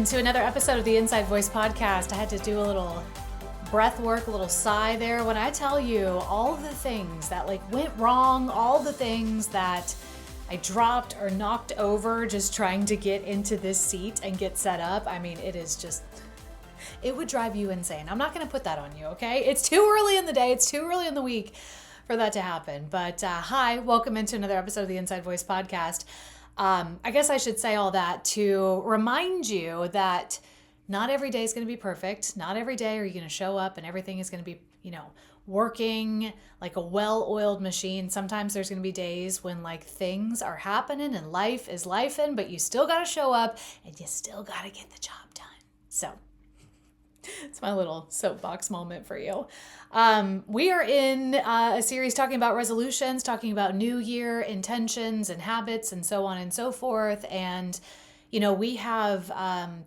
to another episode of the Inside Voice podcast. I had to do a little breath work, a little sigh there when I tell you all of the things that went wrong, all the things that I dropped or knocked over just trying to get into this seat and get set up. I mean, it would drive you insane. I'm not going to put that on you, okay? It's too early in the day. It's too early in the week for that to happen. But hi, welcome into another episode of the Inside Voice podcast. I guess I should say all that to remind you that not every day is going to be perfect. Not every day are you going to show up and everything is going to be, working like a well-oiled machine. Sometimes there's going to be days when things are happening and life is lifing, but you still got to show up and you still got to get the job done. So it's my little soapbox moment for you. We are in a series talking about resolutions, talking about New Year intentions and habits and so on and so forth. And, we have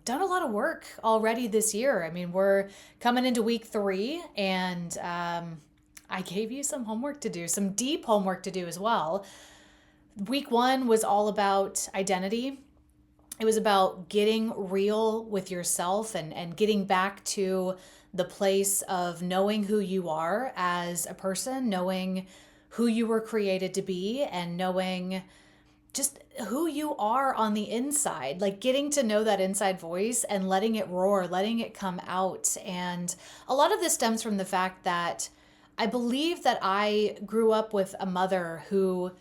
done a lot of work already this year. I mean, we're coming into week 3 and I gave you some homework to do, some deep homework to do as well. Week 1 was all about identity. It was about getting real with yourself and getting back to the place of knowing who you are as a person, knowing who you were created to be, and knowing just who you are on the inside, getting to know that inside voice and letting it roar, letting it come out. And a lot of this stems from the fact that I believe that I grew up with a mother who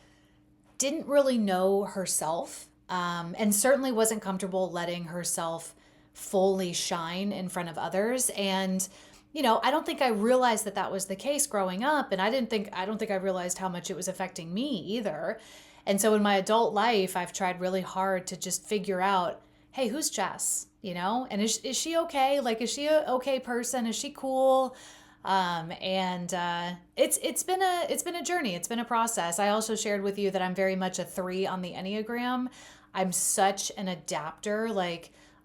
didn't really know herself. And certainly wasn't comfortable letting herself fully shine in front of others. And, I don't think I realized that was the case growing up. And I don't think I realized how much it was affecting me either. And so in my adult life, I've tried really hard to just figure out, hey, who's Jess? And is she okay? Is she an okay person? Is she cool? It's been a journey. It's been a process. I also shared with you that I'm very much a 3 on the Enneagram. I'm such an adapter.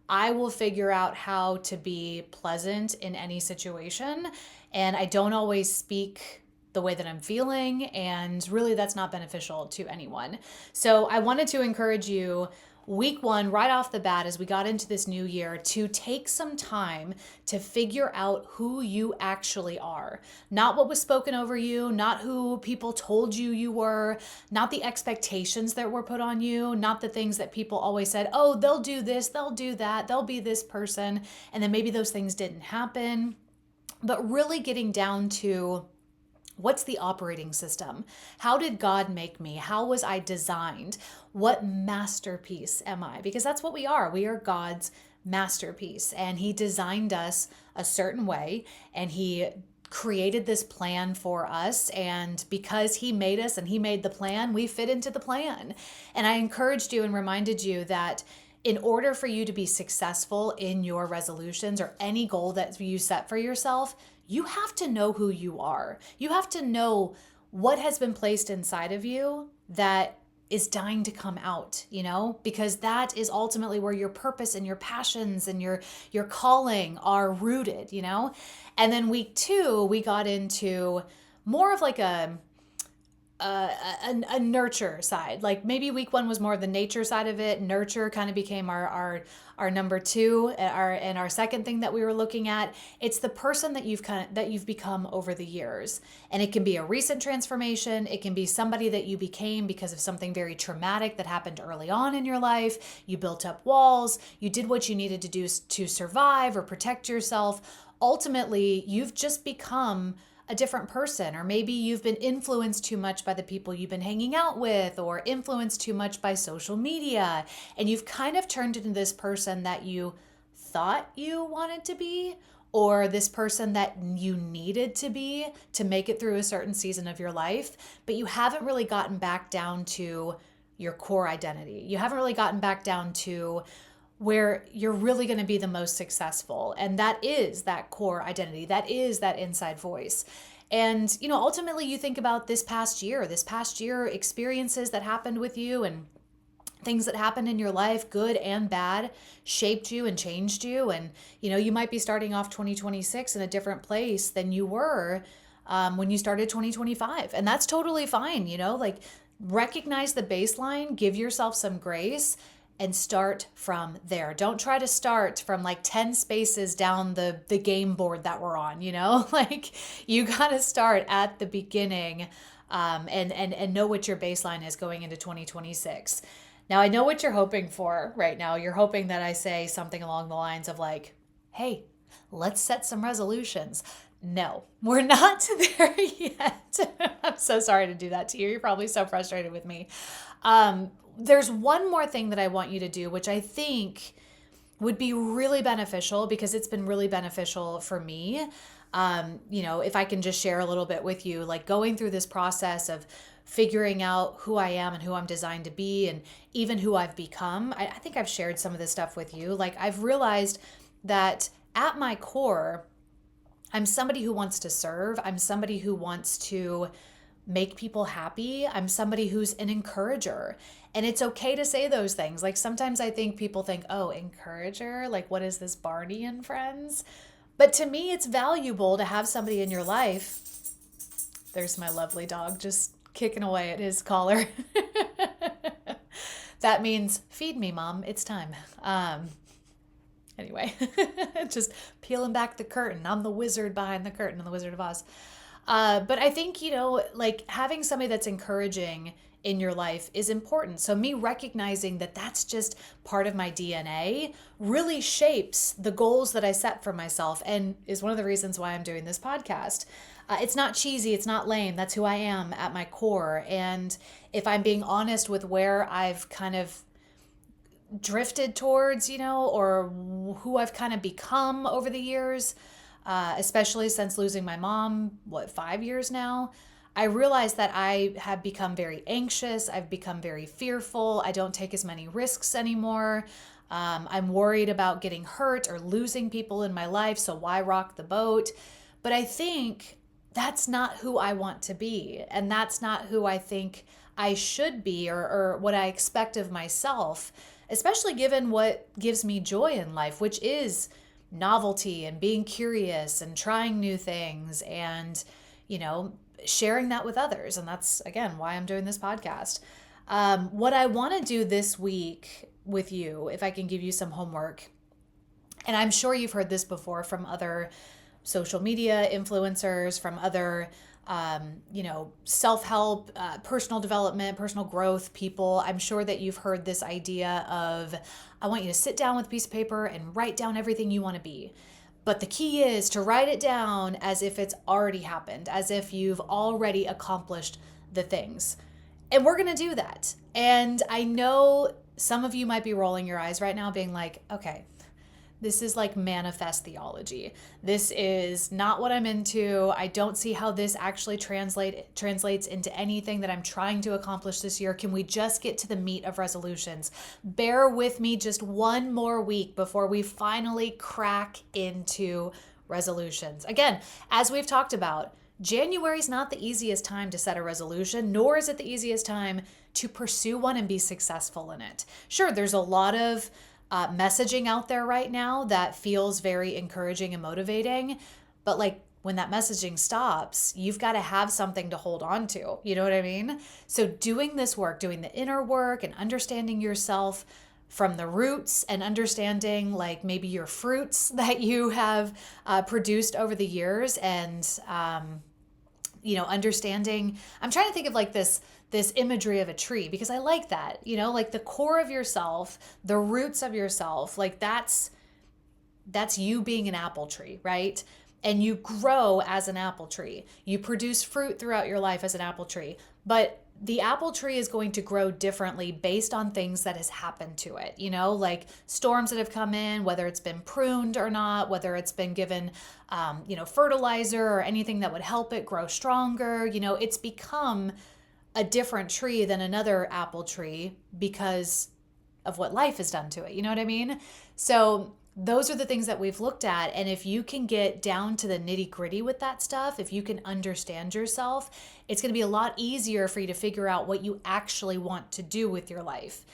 I will figure out how to be pleasant in any situation. And I don't always speak the way that I'm feeling. And really that's not beneficial to anyone. So I wanted to encourage you week 1, right off the bat, as we got into this new year, to take some time to figure out who you actually are. Not what was spoken over you, not who people told you were, not the expectations that were put on you, not the things that people always said, oh, they'll do this, they'll do that, they'll be this person, and then maybe those things didn't happen. But really getting down to, what's the operating system? How did God make me? How was I designed? What masterpiece am I? Because that's what we are. We are God's masterpiece. And He designed us a certain way. And He created this plan for us. And because He made us and He made the plan, we fit into the plan. And I encouraged you and reminded you that in order for you to be successful in your resolutions or any goal that you set for yourself, you have to know who you are. You have to know what has been placed inside of you that is dying to come out, because that is ultimately where your purpose and your passions and your calling are rooted, And then week 2, we got into more of a nurture side. Maybe week 1 was more of the nature side of it. Nurture kind of became our number 2, and our second thing that we were looking at. It's the person that you've become over the years. And it can be a recent transformation. It can be somebody that you became because of something very traumatic that happened early on in your life. You built up walls. You did what you needed to do to survive or protect yourself. Ultimately, you've just become a different person, or maybe you've been influenced too much by the people you've been hanging out with, or influenced too much by social media, and you've kind of turned into this person that you thought you wanted to be, or this person that you needed to be to make it through a certain season of your life, but you haven't really gotten back down to your core identity. You haven't really gotten back down to where you're really going to be the most successful. And that is that core identity. That is that inside voice. And, ultimately you think about this past year experiences that happened with you and things that happened in your life, good and bad, shaped you and changed you. And, you might be starting off 2026 in a different place than you were when you started 2025. And that's totally fine. Recognize the baseline, give yourself some grace, and start from there. Don't try to start from like 10 spaces down the game board that we're on, like you got to start at the beginning, and know what your baseline is going into 2026. Now, I know what you're hoping for right now. You're hoping that I say something along the lines of like, hey, let's set some resolutions. No, we're not there yet. I'm so sorry to do that to you. You're probably so frustrated with me. There's one more thing that I want you to do, which I think would be really beneficial because it's been really beneficial for me. If I can just share a little bit with you, like going through this process of figuring out who I am and who I'm designed to be and even who I've become. I think I've shared some of this stuff with you. Like I've realized that at my core, I'm somebody who wants to serve. I'm somebody who wants to make people happy. I'm somebody who's an encourager. And it's okay to say those things. Like sometimes I think people think, oh, encourager? Like what is this, Barney and Friends? But to me, it's valuable to have somebody in your life. There's my lovely dog just kicking away at his collar. That means feed me, Mom. It's time. Anyway, just peeling back the curtain. I'm the wizard behind the curtain in The Wizard of Oz. But I think, like having somebody that's encouraging in your life is important. So me recognizing that that's just part of my DNA really shapes the goals that I set for myself and is one of the reasons why I'm doing this podcast. It's not cheesy. It's not lame. That's who I am at my core. And if I'm being honest with where I've kind of drifted towards, or who I've kind of become over the years, especially since losing my mom, 5 years now, I realized that I have become very anxious. I've become very fearful. I don't take as many risks anymore. I'm worried about getting hurt or losing people in my life. So why rock the boat? But I think that's not who I want to be. And that's not who I think I should be or what I expect of myself, especially given what gives me joy in life, which is novelty and being curious and trying new things and, sharing that with others. And that's, again, why I'm doing this podcast. What I want to do this week with you, if I can give you some homework, and I'm sure you've heard this before from other social media influencers, from other, self-help, personal development, personal growth people. I'm sure that you've heard this idea of, I want you to sit down with a piece of paper and write down everything you want to be. But the key is to write it down as if it's already happened, as if you've already accomplished the things. And we're going to do that. And I know some of you might be rolling your eyes right now being like, okay, this is like manifest theology. This is not what I'm into. I don't see how this actually translates into anything that I'm trying to accomplish this year. Can we just get to the meat of resolutions? Bear with me just one more week before we finally crack into resolutions. Again, as we've talked about, January is not the easiest time to set a resolution, nor is it the easiest time to pursue one and be successful in it. Sure, there's a lot of messaging out there right now that feels very encouraging and motivating. But like when that messaging stops, you've got to have something to hold on to. You know what I mean? So doing this work, doing the inner work and understanding yourself from the roots and understanding like maybe your fruits that you have produced over the years and, understanding, I'm trying to think of like this imagery of a tree because I like that, like the core of yourself, the roots of yourself, like that's you being an apple tree, right? And you grow as an apple tree. You produce fruit throughout your life as an apple tree, but the apple tree is going to grow differently based on things that has happened to it, like storms that have come in, whether it's been pruned or not, whether it's been given, fertilizer or anything that would help it grow stronger. It's become a different tree than another apple tree because of what life has done to it. You know what I mean? So those are the things that we've looked at. And if you can get down to the nitty gritty with that stuff, if you can understand yourself, it's going to be a lot easier for you to figure out what you actually want to do with your life,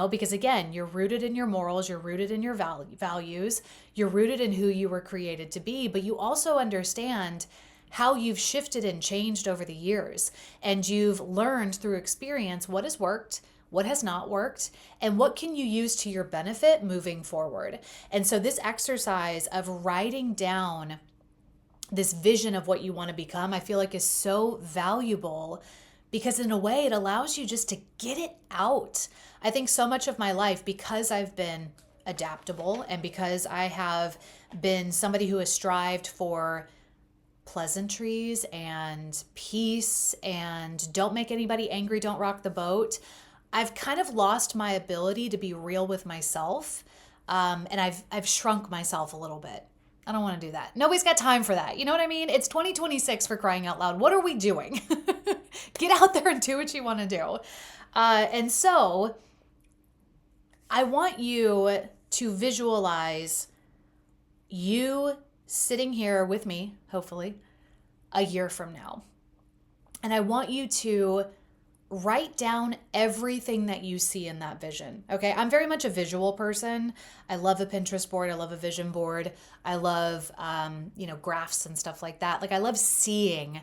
because again, you're rooted in your morals, you're rooted in your values, you're rooted in who you were created to be, but you also understand how you've shifted and changed over the years. And you've learned through experience what has worked, what has not worked, and what can you use to your benefit moving forward. And so this exercise of writing down this vision of what you want to become, I feel like is so valuable because in a way it allows you just to get it out. I think so much of my life, because I've been adaptable and because I have been somebody who has strived for pleasantries and peace and don't make anybody angry, don't rock the boat, I've kind of lost my ability to be real with myself. And I've shrunk myself a little bit. I don't want to do that. Nobody's got time for that. You know what I mean? It's 2026, for crying out loud. What are we doing? Get out there and do what you want to do. And so I want you to visualize you sitting here with me, hopefully, a year from now. And I want you to write down everything that you see in that vision. Okay, I'm very much a visual person. I love a Pinterest board. I love a vision board. I love, graphs and stuff like that. Like I love seeing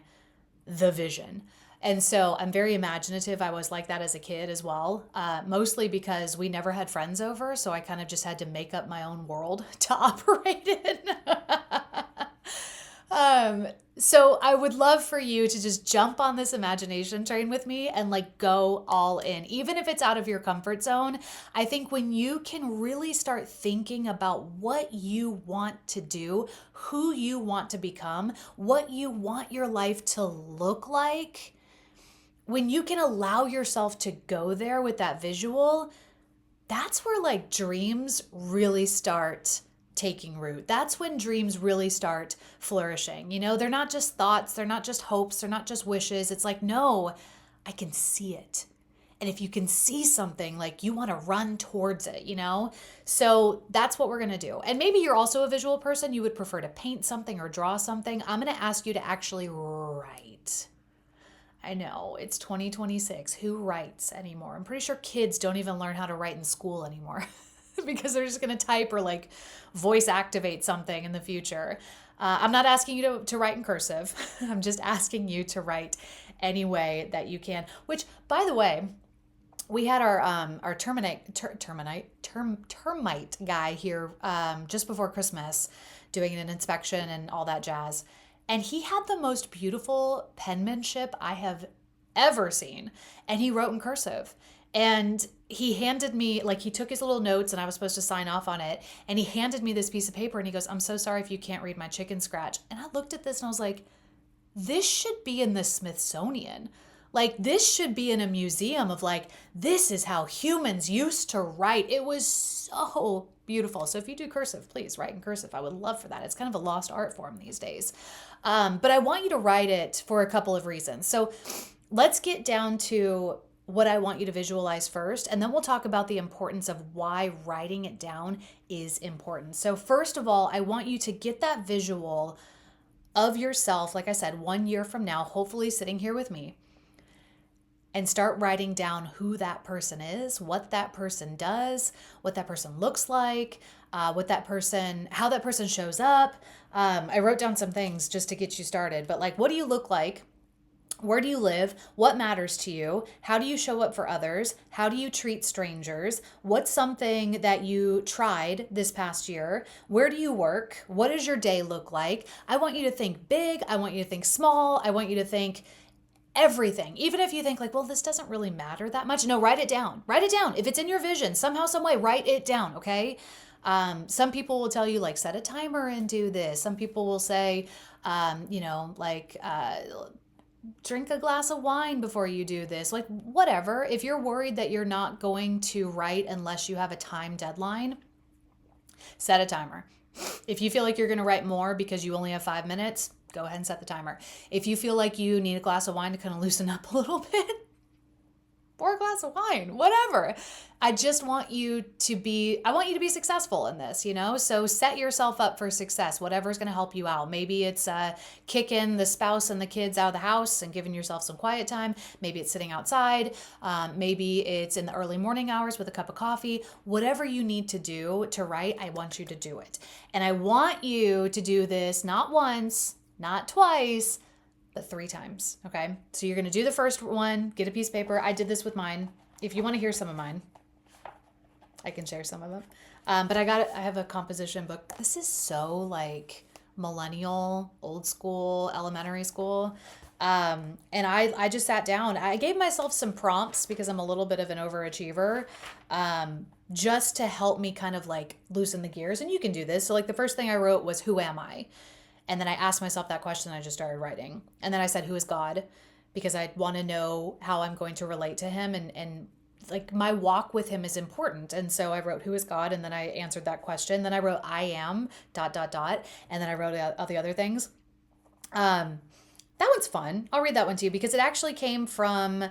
the vision. And so I'm very imaginative. I was like that as a kid as well, mostly because we never had friends over. So I kind of just had to make up my own world to operate in. So I would love for you to just jump on this imagination train with me and like go all in, even if it's out of your comfort zone. I think when you can really start thinking about what you want to do, who you want to become, what you want your life to look like, when you can allow yourself to go there with that visual, that's where like dreams really start taking root. That's when dreams really start flourishing. You know, they're not just thoughts, they're not just hopes, they're not just wishes. It's like, no, I can see it. And if you can see something, like you want to run towards it, you know? So that's what we're going to do. And maybe you're also a visual person. You would prefer to paint something or draw something. I'm going to ask you to actually write. I know, it's 2026. Who writes anymore? I'm pretty sure kids don't even learn how to write in school anymore. Because they're just going to type or like voice activate something in the future. I'm not asking you to write in cursive. I'm just asking you to write any way that you can. Which, by the way, we had our termite guy here just before Christmas doing an inspection and all that jazz. And he had the most beautiful penmanship I have ever seen. And he wrote in cursive. And he handed me, like he took his little notes and I was supposed to sign off on it. And he handed me this piece of paper and he goes, "I'm so sorry if you can't read my chicken scratch." And I looked at this and I was like, this should be in the Smithsonian. Like this should be in a museum of like, this is how humans used to write. It was so beautiful. So if you do cursive, please write in cursive. I would love for that. It's kind of a lost art form these days. But I want you to write it for a couple of reasons. So let's get down to what I want you to visualize first, and then we'll talk about the importance of why writing it down is important. So first of all, I want you to get that visual of yourself, like I said, 1 year from now, hopefully sitting here with me, and start writing down who that person is, what that person does, what that person looks like, how that person shows up. I wrote down some things just to get you started, but like, what do you look like? Where do you live? What matters to you? How do you show up for others? How do you treat strangers? What's something that you tried this past year? Where do you work? What does your day look like? I want you to think big. I want you to think small. I want you to think everything. Even if you think like, well, this doesn't really matter that much. No, write it down. Write it down. If it's in your vision, somehow, some way, write it down, okay? Some people will tell you like set a timer and do this. Some people will say, drink a glass of wine before you do this, like whatever. If you're worried that you're not going to write unless you have a time deadline, set a timer. If you feel like you're going to write more because you only have 5 minutes, go ahead and set the timer. If you feel like you need a glass of wine to kind of loosen up a little bit, pour a glass of wine, whatever. I want you to be successful in this, you know? So set yourself up for success, whatever's going to help you out. Maybe it's kicking the spouse and the kids out of the house and giving yourself some quiet time. Maybe it's sitting outside. Maybe it's in the early morning hours with a cup of coffee. Whatever you need to do to write, I want you to do it. And I want you to do this not once, not twice, but 3 times, okay? So you're going to do the first one, get a piece of paper. I did this with mine. if you want to hear some of mine, I can share some of them. But I have a composition book. This is so like millennial, old school, elementary school. And I just sat down. I gave myself some prompts because I'm a little bit of an overachiever, just to help me kind of like loosen the gears. And you can do this. So like the first thing I wrote was, who am I? And then I asked myself that question. And I just started writing. And then I said, who is God? Because I want to know how I'm going to relate to him, and like my walk with him is important. And so I wrote, who is God? And then I answered that question. Then I wrote, I am ... And then I wrote all the other things. That one's fun. I'll read that one to you because it actually came from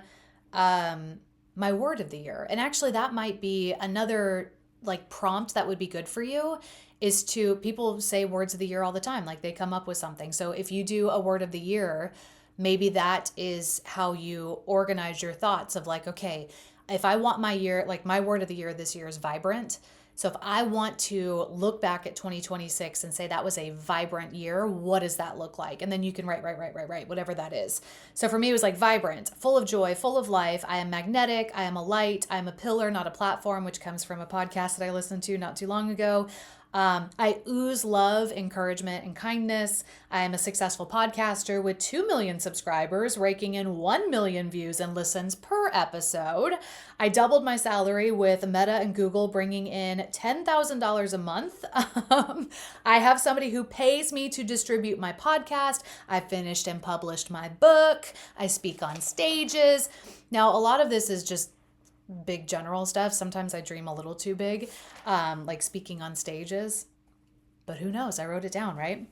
my word of the year. And actually that might be another like prompt that would be good for you, is to, people say words of the year all the time. Like they come up with something. So if you do a word of the year, maybe that is how you organize your thoughts of like, okay, if I want my year, like my word of the year this year is vibrant. So if I want to look back at 2026 and say that was a vibrant year, what does that look like? And then you can write, whatever that is. So for me, it was like vibrant, full of joy, full of life. I am magnetic. I am a light. I am a pillar, not a platform, which comes from a podcast that I listened to not too long ago. I ooze love, encouragement, and kindness. I am a successful podcaster with 2 million subscribers, raking in 1 million views and listens per episode. I doubled my salary with Meta and Google, bringing in $10,000 a month. I have somebody who pays me to distribute my podcast. I finished and published my book. I speak on stages. Now, a lot of this is just big general stuff. Sometimes I dream a little too big, like speaking on stages, but who knows? I wrote it down, right?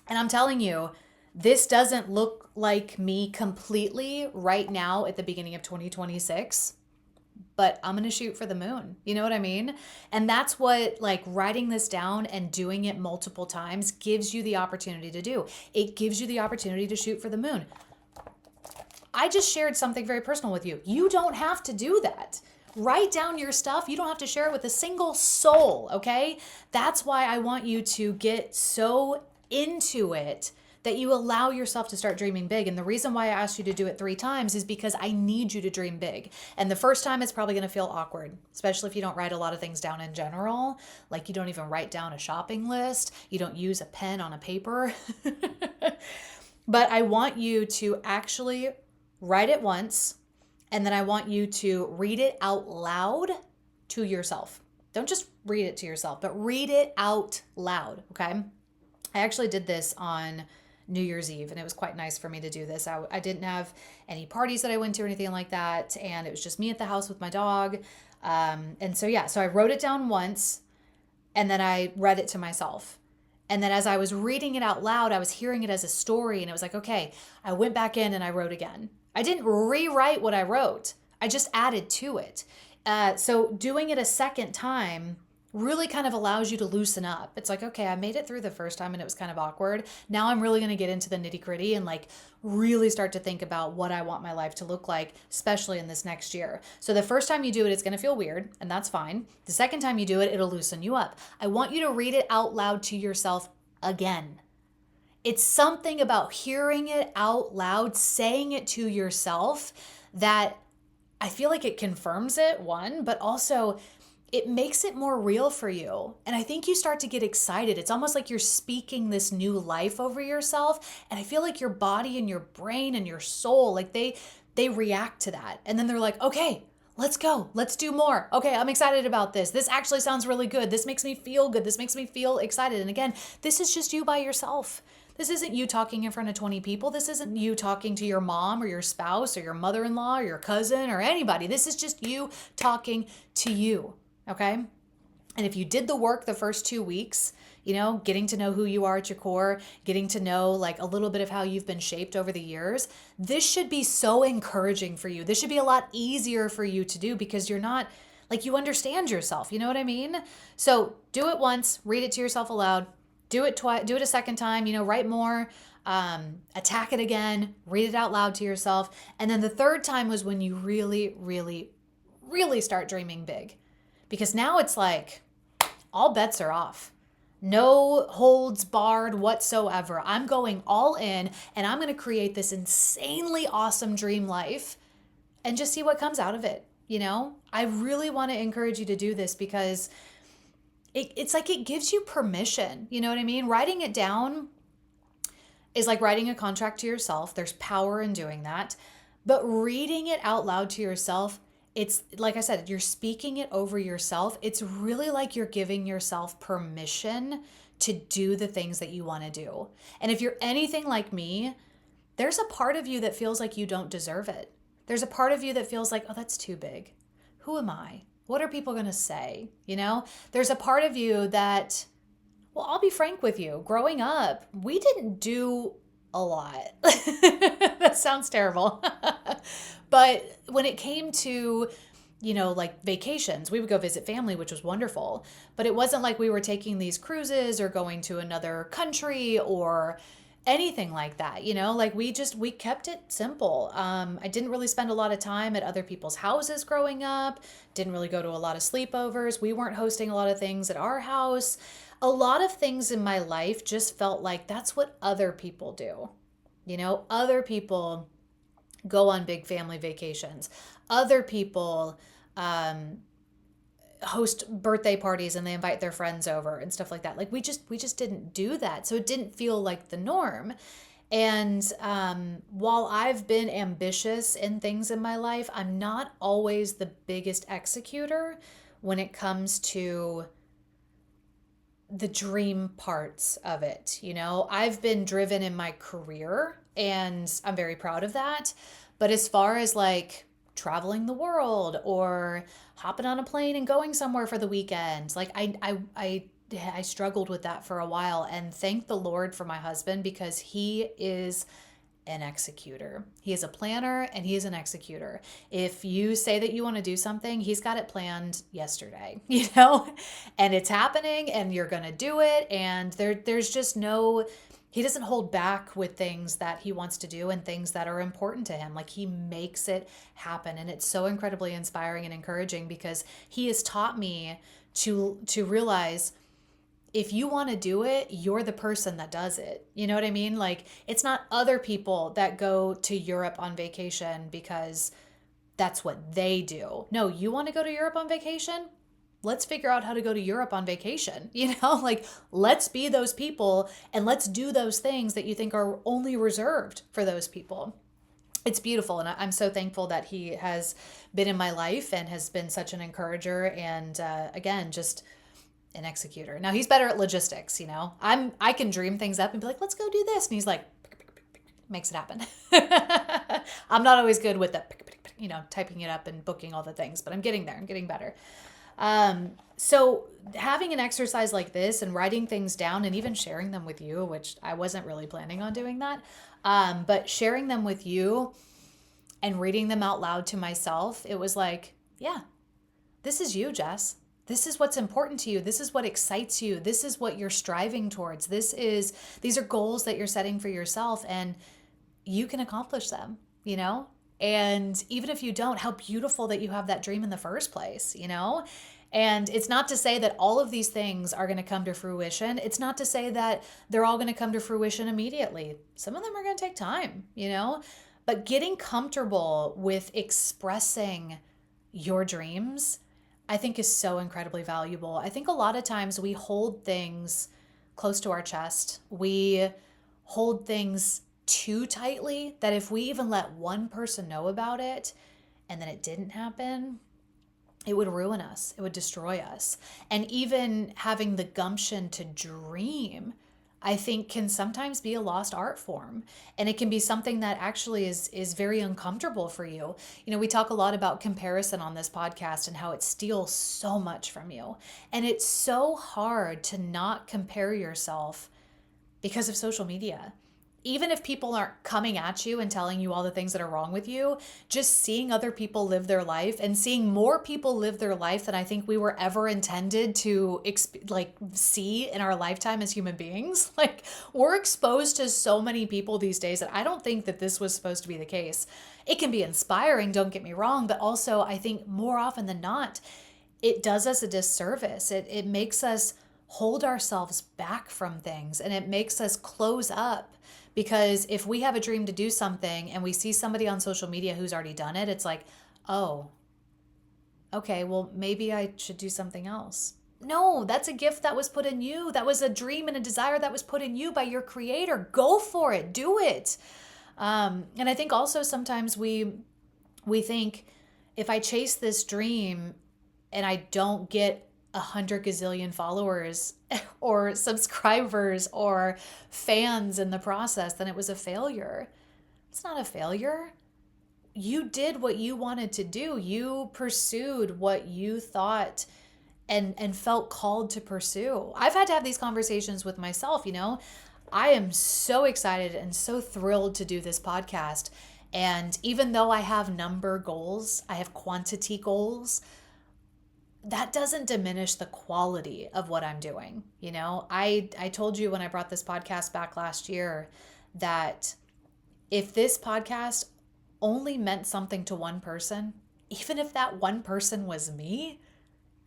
And I'm telling you, this doesn't look like me completely right now at the beginning of 2026, but I'm going to shoot for the moon. You know what I mean? And that's what like writing this down and doing it multiple times gives you the opportunity to do. It gives you the opportunity to shoot for the moon. I just shared something very personal with you. You don't have to do that. Write down your stuff. You don't have to share it with a single soul, okay? That's why I want you to get so into it that you allow yourself to start dreaming big. And the reason why I asked you to do it 3 times is because I need you to dream big. And the first time it's probably going to feel awkward, especially if you don't write a lot of things down in general. Like you don't even write down a shopping list. You don't use a pen on a paper. But I want you to actually write it once, and then I want you to read it out loud to yourself. Don't just read it to yourself, but read it out loud, okay? I actually did this on New Year's Eve, and it was quite nice for me to do this. I didn't have any parties that I went to or anything like that, and it was just me at the house with my dog. And so I wrote it down once, and then I read it to myself. And then as I was reading it out loud, I was hearing it as a story, and it was like, okay, I went back in and I wrote again. I didn't rewrite what I wrote. I just added to it. So doing it a second time really kind of allows you to loosen up. It's like, okay, I made it through the first time and it was kind of awkward. Now I'm really going to get into the nitty gritty and like really start to think about what I want my life to look like, especially in this next year. So the first time you do it, it's going to feel weird, and that's fine. The second time you do it, it'll loosen you up. I want you to read it out loud to yourself again. It's something about hearing it out loud, saying it to yourself, that I feel like it confirms it, one, but also it makes it more real for you. And I think you start to get excited. It's almost like you're speaking this new life over yourself. And I feel like your body and your brain and your soul, like they react to that. And then they're like, okay, let's go. Let's do more. Okay, I'm excited about this. This actually sounds really good. This makes me feel good. This makes me feel excited. And again, this is just you by yourself. This isn't you talking in front of 20 people. This isn't you talking to your mom or your spouse or your mother-in-law or your cousin or anybody. This is just you talking to you, okay? And if you did the work the first 2 weeks, getting to know who you are at your core, getting to know like a little bit of how you've been shaped over the years, this should be so encouraging for you. This should be a lot easier for you to do because you're not, like, you understand yourself. You know what I mean? So do it once, read it to yourself aloud. Do it twice, do it a second time, write more, attack it again, read it out loud to yourself. And then the third time was when you really, really, really start dreaming big. Because now it's like all bets are off. No holds barred whatsoever. I'm going all in and I'm going to create this insanely awesome dream life and just see what comes out of it. I really want to encourage you to do this because it's like it gives you permission. You know what I mean? Writing it down is like writing a contract to yourself. There's power in doing that. But reading it out loud to yourself, it's like I said, you're speaking it over yourself. It's really like you're giving yourself permission to do the things that you want to do. And if you're anything like me, there's a part of you that feels like you don't deserve it. There's a part of you that feels like, oh, that's too big. Who am I? What are people going to say? There's a part of you that, well, I'll be frank with you. Growing up, we didn't do a lot. That sounds terrible. But when it came to, like vacations, we would go visit family, which was wonderful. But it wasn't like we were taking these cruises or going to another country or anything like that. Like we kept it simple. I didn't really spend a lot of time at other people's houses growing up. Didn't really go to a lot of sleepovers. We weren't hosting a lot of things at our house. A lot of things in my life just felt like that's what other people do. Other people go on big family vacations. Other people host birthday parties and they invite their friends over and stuff like that. Like we just didn't do that. So it didn't feel like the norm. And while I've been ambitious in things in my life, I'm not always the biggest executor when it comes to the dream parts of it. I've been driven in my career and I'm very proud of that. But as far as like traveling the world or hopping on a plane and going somewhere for the weekend, like I struggled with that for a while, and thank the Lord for my husband because he is an executor. He is a planner and he is an executor. If you say that you want to do something, he's got it planned yesterday, and it's happening and you're going to do it. And there's just he doesn't hold back with things that he wants to do and things that are important to him. Like he makes it happen. And it's so incredibly inspiring and encouraging because he has taught me to realize if you want to do it, you're the person that does it. You know what I mean? Like it's not other people that go to Europe on vacation because that's what they do. No, you want to go to Europe on vacation? Let's figure out how to go to Europe on vacation. Like let's be those people and let's do those things that you think are only reserved for those people. It's beautiful. And I'm so thankful that he has been in my life and has been such an encourager and again, just an executor. Now he's better at logistics. I can dream things up and be like, let's go do this. And he's like, makes it happen. I'm not always good with the, typing it up and booking all the things, but I'm getting there. I'm getting better. So having an exercise like this and writing things down and even sharing them with you, which I wasn't really planning on doing that, but sharing them with you and reading them out loud to myself, it was like, yeah, this is you, Jess. This is what's important to you. This is what excites you. This is what you're striving towards. These are goals that you're setting for yourself and you can accomplish them, And even if you don't, how beautiful that you have that dream in the first place, And it's not to say that all of these things are going to come to fruition. It's not to say that they're all going to come to fruition immediately. Some of them are going to take time, But getting comfortable with expressing your dreams, I think is so incredibly valuable. I think a lot of times we hold things close to our chest. We hold things too tightly that if we even let one person know about it and then it didn't happen, it would ruin us. It would destroy us. And even having the gumption to dream, I think can sometimes be a lost art form. And it can be something that actually is very uncomfortable for you. We talk a lot about comparison on this podcast and how it steals so much from you. And it's so hard to not compare yourself because of social media. Even if people aren't coming at you and telling you all the things that are wrong with you, just seeing other people live their life and seeing more people live their life than I think we were ever intended to see in our lifetime as human beings. Like we're exposed to so many people these days that I don't think that this was supposed to be the case. It can be inspiring, don't get me wrong, but also I think more often than not, it does us a disservice. It makes us hold ourselves back from things and it makes us close up. Because if we have a dream to do something and we see somebody on social media who's already done it, it's like, oh, okay, well, maybe I should do something else. No, that's a gift that was put in you. That was a dream and a desire that was put in you by your creator. Go for it. Do it. And I think also sometimes we think, if I chase this dream and I don't get 100 gazillion followers or subscribers or fans in the process, then it was a failure. It's not a failure. You did what you wanted to do. You pursued what you thought and felt called to pursue. I've had to have these conversations with myself, you know. I am so excited and so thrilled to do this podcast. And even though I have number goals, I have quantity goals, that doesn't diminish the quality of what I'm doing. You know, I told you when I brought this podcast back last year that if this podcast only meant something to one person, even if that one person was me,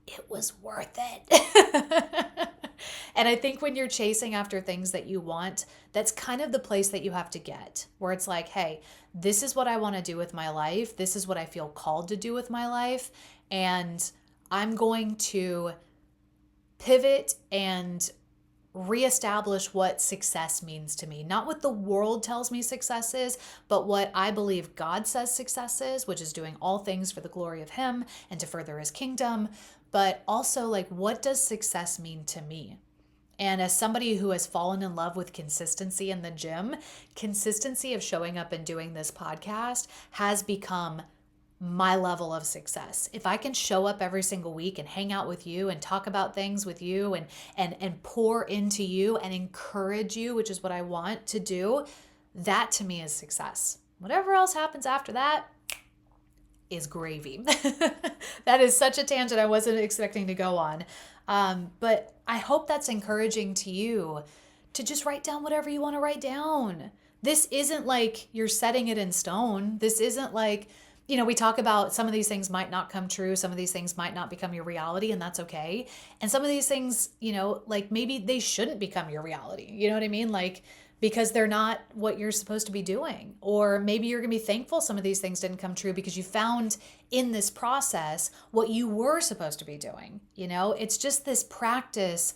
it was worth it. And I think when you're chasing after things that you want, that's kind of the place that you have to get, where it's like, hey, this is what I want to do with my life. This is what I feel called to do with my life. And I'm going to pivot and reestablish what success means to me. Not what the world tells me success is, but what I believe God says success is, which is doing all things for the glory of Him and to further His kingdom. But also, like, what does success mean to me? And as somebody who has fallen in love with consistency in the gym, consistency of showing up and doing this podcast has become my level of success. If I can show up every single week and hang out with you and talk about things with you and pour into you and encourage you, which is what I want to do, that to me is success. Whatever else happens after that is gravy. That is such a tangent I wasn't expecting to go on. But I hope that's encouraging to you to just write down whatever you want to write down. This isn't like you're setting it in stone. This isn't like, you know, we talk about some of these things might not come true. Some of these things might not become your reality, and that's okay. And some of these things, you know, like maybe they shouldn't become your reality. You know what I mean? Like, because they're not what you're supposed to be doing. Or maybe you're going to be thankful some of these things didn't come true because you found in this process what you were supposed to be doing. You know, it's just this practice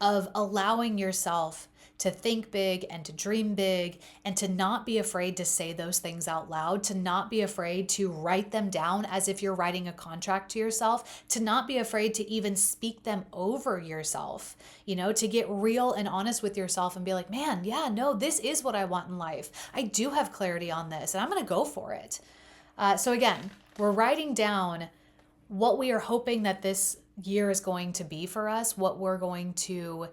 of allowing yourself to think big and to dream big and to not be afraid to say those things out loud, to not be afraid to write them down as if you're writing a contract to yourself, to not be afraid to even speak them over yourself, you know, to get real and honest with yourself and be like, man, yeah, no, this is what I want in life. I do have clarity on this and I'm going to go for it. So again, we're writing down what we are hoping that this year is going to be for us, what we're going to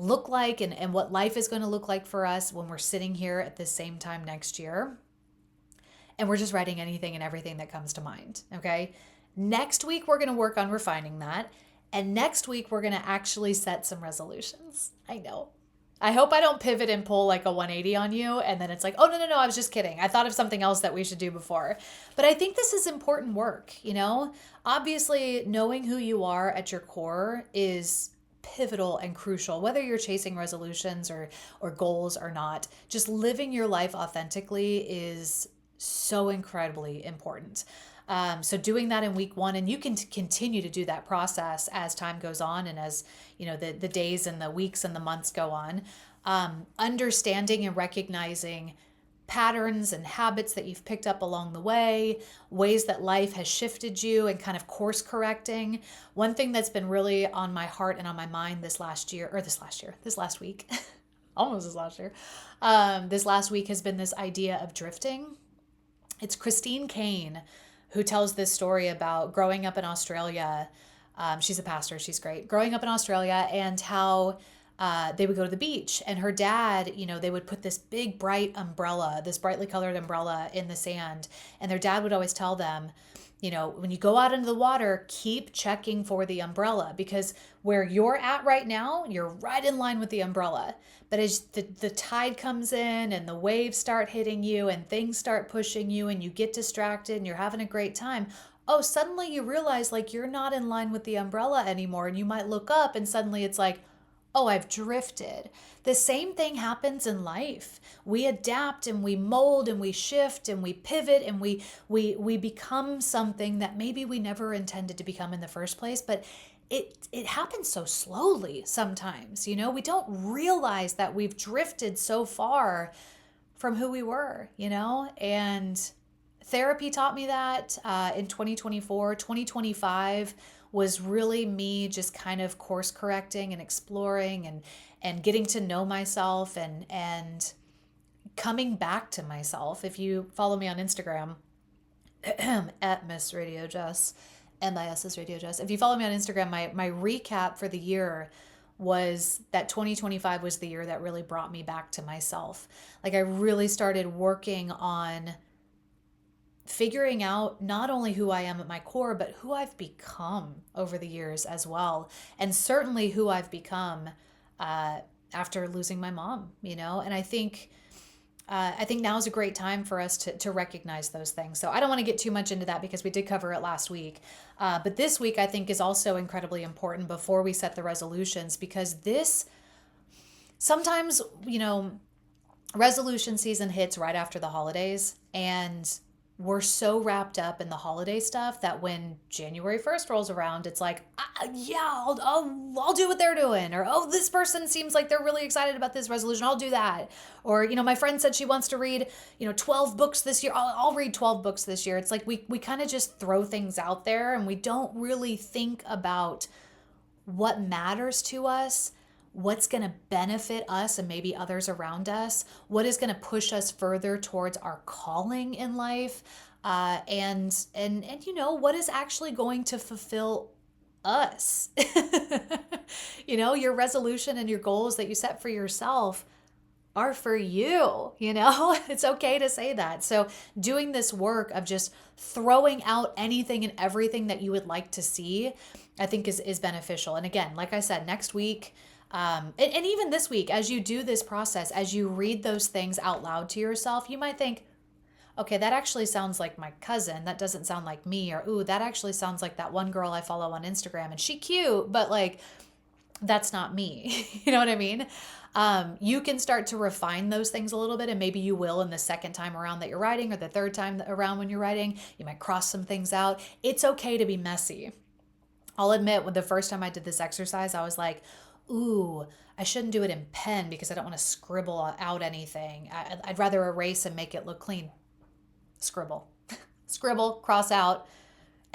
look like and what life is going to look like for us when we're sitting here at the same time next year. And we're just writing anything and everything that comes to mind. Okay. Next week, we're going to work on refining that. And next week, we're going to actually set some resolutions. I know. I hope I don't pivot and pull like a 180 on you. And then it's like, oh, no, I was just kidding. I thought of something else that we should do before. But I think this is important work. You know, obviously knowing who you are at your core is pivotal and crucial, whether you're chasing resolutions or goals or not. Just living your life authentically is so incredibly important. So doing that in week one, and you can continue to do that process as time goes on and as, you know, the days and the weeks and the months go on, understanding and recognizing patterns and habits that you've picked up along the way, ways that life has shifted you and kind of course correcting. One thing that's been really on my heart and on my mind this last week, almost this last year, this last week has been this idea of drifting. It's Christine Caine who tells this story about growing up in Australia. She's a pastor. She's great. Growing up in Australia and how they would go to the beach, and her dad, you know, they would put this big bright umbrella, this brightly colored umbrella in the sand. And their dad would always tell them, you know, when you go out into the water, keep checking for the umbrella, because where you're at right now, you're right in line with the umbrella. But as the tide comes in and the waves start hitting you and things start pushing you and you get distracted and you're having a great time, oh, suddenly you realize like you're not in line with the umbrella anymore. And you might look up and suddenly it's like, oh, I've drifted. The same thing happens in life. We adapt and we mold and we shift and we pivot and we become something that maybe we never intended to become in the first place, but it happens so slowly sometimes. We don't realize that we've drifted so far from who we were, and therapy taught me that in 2024. 2025 was really me just kind of course correcting and exploring and getting to know myself and coming back to myself. If you follow me on Instagram, at Miss Radio Jess, MIS is Radio Jess. If you follow me on Instagram, my recap for the year was that 2025 was the year that really brought me back to myself. Like, I really started working on figuring out not only who I am at my core, but who I've become over the years as well. And certainly who I've become after losing my mom, and I think now is a great time for us to recognize those things. So I don't want to get too much into that because we did cover it last week. But this week I think is also incredibly important before we set the resolutions, because sometimes, resolution season hits right after the holidays, and we're so wrapped up in the holiday stuff that when January 1st rolls around, it's like, I'll do what they're doing. Or, oh, this person seems like they're really excited about this resolution. I'll do that. Or, my friend said she wants to read, 12 books this year. I'll read 12 books this year. It's like we kind of just throw things out there and we don't really think about what matters to us, what's going to benefit us and maybe others around us, what is going to push us further towards our calling in life, and what is actually going to fulfill us. Your resolution and your goals that you set for yourself are for you. It's okay to say that. So doing this work of just throwing out anything and everything that you would like to see, I think is beneficial. And again, like I said, next week, and even this week, as you do this process, as you read those things out loud to yourself, you might think, okay, that actually sounds like my cousin. That doesn't sound like me. Or, ooh, that actually sounds like that one girl I follow on Instagram and she cute, but like, that's not me. You know what I mean? You can start to refine those things a little bit, and maybe you will in the second time around that you're writing, or the third time around when you're writing. You might cross some things out. It's okay to be messy. I'll admit, when the first time I did this exercise, I was like, ooh, I shouldn't do it in pen because I don't want to scribble out anything. I'd rather erase and make it look clean. Scribble, cross out,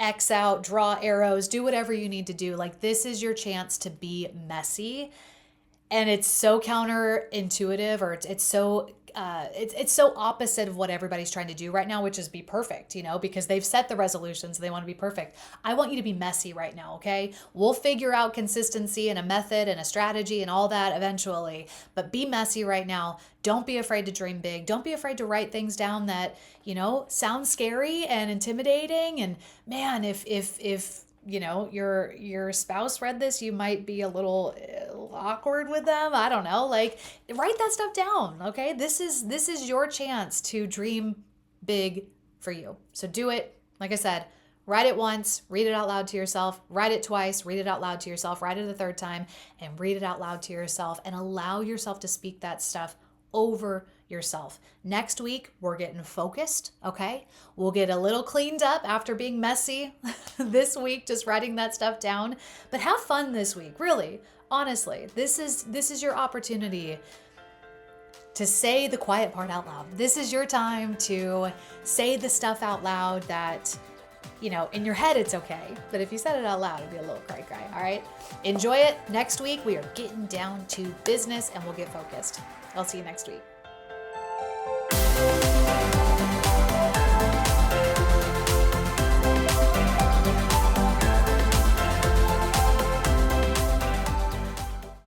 X out, draw arrows, do whatever you need to do. Like, this is your chance to be messy. And it's so counterintuitive, or it's so opposite of what everybody's trying to do right now, which is be perfect, because they've set the resolutions. They want to be perfect. I want you to be messy right now. Okay. We'll figure out consistency and a method and a strategy and all that eventually, but be messy right now. Don't be afraid to dream big. Don't be afraid to write things down that, sound scary and intimidating. And man, if your spouse read this, you might be a little awkward with them. I don't know. Like, write that stuff down. Okay. This is your chance to dream big for you. So do it. Like I said, write it once, read it out loud to yourself, write it twice, read it out loud to yourself, write it a third time, and read it out loud to yourself, and allow yourself to speak that stuff over yourself. Next week, we're getting focused, okay? We'll get a little cleaned up after being messy this week, just writing that stuff down. But have fun this week, really, honestly. This is your opportunity to say the quiet part out loud. This is your time to say the stuff out loud that, in your head it's okay, but if you said it out loud, it'd be a little cray, all right? Enjoy it. Next week, we are getting down to business and we'll get focused. I'll see you next week.